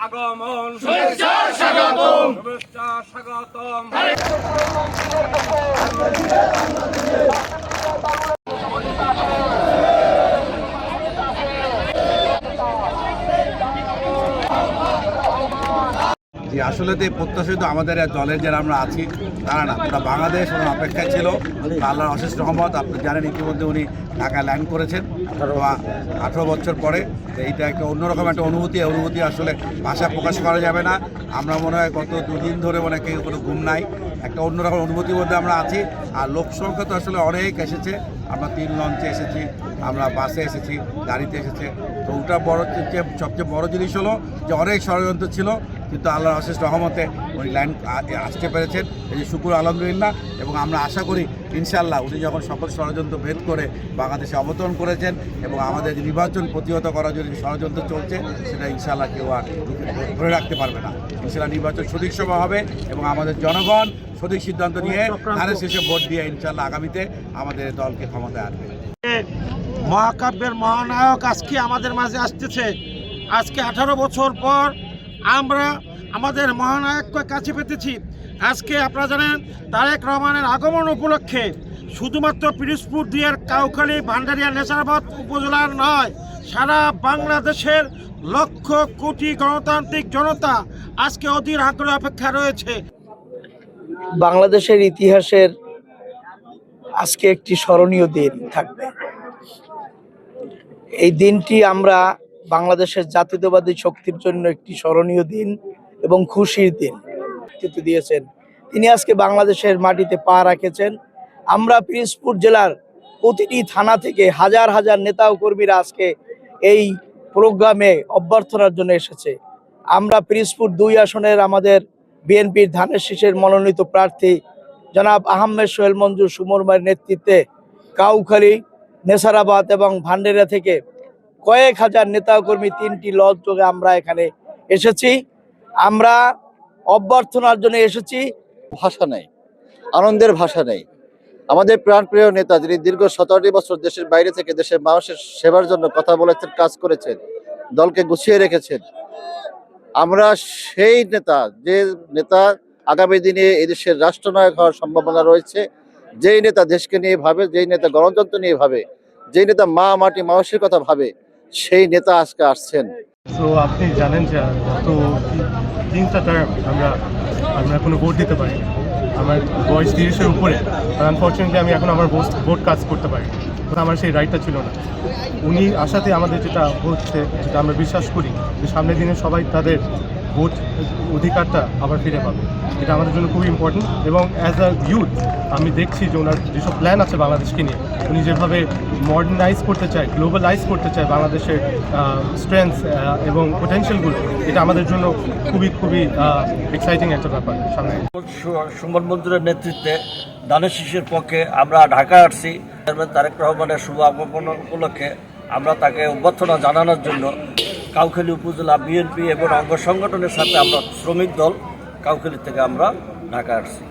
আগমন শুভেচ্ছা স্বাগতম শুভেচ্ছা স্বাগতম। জি, আসলে তো প্রত্যাশিত আমাদের দলের যারা আমরা আছি তারা না, পুরো বাংলাদেশ ওনার অপেক্ষায় ছিল। আল্লাহর অশেষ রহমত, আপনি জানেন ইতিমধ্যে উনি ঢাকা ল্যান্ড করেছেন 18 বছর পরে। এইটা একটা অন্যরকম একটা অনুভূতি আসলে ভাষা প্রকাশ করা যাবে না। আমরা মনে হয় গত 2 দিন ধরে মনে কেউ কোনো ঘুম নাই, একটা অন্যরকম অনুভূতির মধ্যে আমরা আছি। আর লোক সংখ্যা তো আসলে অনেক এসেছে, আমরা 3 লঞ্চে এসেছি, আমরা বাসে এসেছি, গাড়িতে এসেছে। তো ওটা সবচেয়ে বড় জিনিস হলো যে অনেক ষড়যন্ত্র ছিল, কিন্তু আল্লাহর অশেষ রহমতে উনি ল্যান্ড আসতে পেরেছেন, এই যে শুকুর আলহামদুলিল্লাহ। এবং আমরা আশা করি ইনশাআল্লাহ উনি যখন সকল ষড়যন্ত্র ভেদ করে বাংলাদেশে অবতরণ করেছেন এবং আমাদের যে নির্বাচন প্রতিহত করার জন্য ষড়যন্ত্র চলছে সেটা ইনশাআল্লাহ কেউ আর ধরে রাখতে পারবে না। ইনশাআল্লাহ নির্বাচন সঠিক সময় হবে এবং আমাদের জনগণ সঠিক সিদ্ধান্ত নিয়ে ধানের শেষে ভোট দিয়ে ইনশাআল্লাহ আগামীতে আমাদের দলকে ক্ষমতায় আনবে। মহাকাব্যের মহানায়ক আজকে আমাদের মাঝে আসতেছে। আজকে 18 বছর পর আমরা আমাদের মহানায়ককে কাছে পেতেছি। আজকে আপনারা জানেন তারেক রহমানের আগমন উপলক্ষে শুধুমাত্র পিরোজপুর 2-এর কাউখালী, ভান্ডারিয়া, নেছারাবাদ উপজেলার নয়, সারা বাংলাদেশের লক্ষ কোটি গণতান্ত্রিক জনতা আজকে অধীর আগ্রহে অপেক্ষা রয়েছে। বাংলাদেশের ইতিহাসের আজকে একটি স্মরণীয় দিন থাকবে। এই দিনটি আমরা বাংলাদেশের জাতীয়তাবাদী শক্তির জন্য একটি স্মরণীয় দিন এবং খুশির দিন দিয়েছেন। তিনি আজকে বাংলাদেশের মাটিতে পা রাখেছেন। আমরা পিরোজপুর জেলার প্রতিটি থানা থেকে হাজার হাজার নেতা ও কর্মীরা আজকে এই প্রোগ্রামে অভ্যর্থনার জন্য এসেছে। আমরা পিরোজপুর 2 আসনের আমাদের বিএনপির ধানের শীষের মনোনীত প্রার্থী জনাব আহমেদ সোহেল মঞ্জুর সুমরমার নেতৃত্বে কাউখালী, নেছারাবাদ এবং ভান্ডারিয়া থেকে কয়েক হাজার নেতাকর্মী 3টি লঞ্চ যোগে আমরা এখানে এসেছি। আমরা অভ্যর্থনার জন্য এসেছি। ভাষা নেই, আনন্দের ভাষা নেই। আমাদের প্রাণপ্রিয় নেতা যিনি দীর্ঘ 17টি বছর দেশের বাইরে থেকে দেশের মানুষের সেবার জন্য কথা বলেছেন, কাজ করেছেন, দলকে গুছিয়ে রেখেছেন। আমরা সেই নেতা, যে নেতা আগামী দিনে এদেশের রাষ্ট্রনায়ক হওয়ার সম্ভাবনা রয়েছে, যেই নেতা দেশকে নিয়ে ভাবে, যেই নেতা গণতন্ত্র নিয়ে ভাবে, যেই নেতা মা মাটি মানুষের কথা ভাবে, সেই নেতা আজকে আসছেন। তো আপনি জানেন যে গত 3টা টার্ম আমরা কোনো ভোট দিতে পারি। আমার বয়স 30-এর উপরে, আনফর্চুনেটলি আমি এখন আমার ভোট কাজ করতে পারি। আমার সেই রাইটটা ছিল না। উনি আসাতে আমাদের যেটা হচ্ছে, যেটা আমরা বিশ্বাস করি যে সামনের দিনে সবাই তাদের ভোট অধিকারটা আবার ফিরে পাবে, এটা আমাদের জন্য খুবই ইম্পর্টেন্ট। এবং অ্যাজ আ ইউথ আমি দেখছি যে ওনার যেসব প্ল্যান আছে বাংলাদেশকে নিয়ে, উনি যেভাবে মডার্নাইজ করতে চায়, গ্লোবালাইজ করতে চায় বাংলাদেশের স্ট্রেংথ এবং পোটেনশিয়ালগুলো, এটা আমাদের জন্য খুবই খুবই এক্সাইটিং একটা ব্যাপার সামনে। সুমন মঞ্জুরের নেতৃত্বে দানের শিশুর পক্ষে আমরা ঢাকা আসছি। চেয়ারম্যান তারেক রহমানের শুভ আগমন উপলক্ষে আমরা তাকে অভ্যর্থনা জানানোর জন্য কাউখালী উপজেলা বিএনপি এবং অঙ্গ সংগঠনের সাথে আমরা শ্রমিক দল কাউখালী থেকে আমরা ঢাকা আসছি।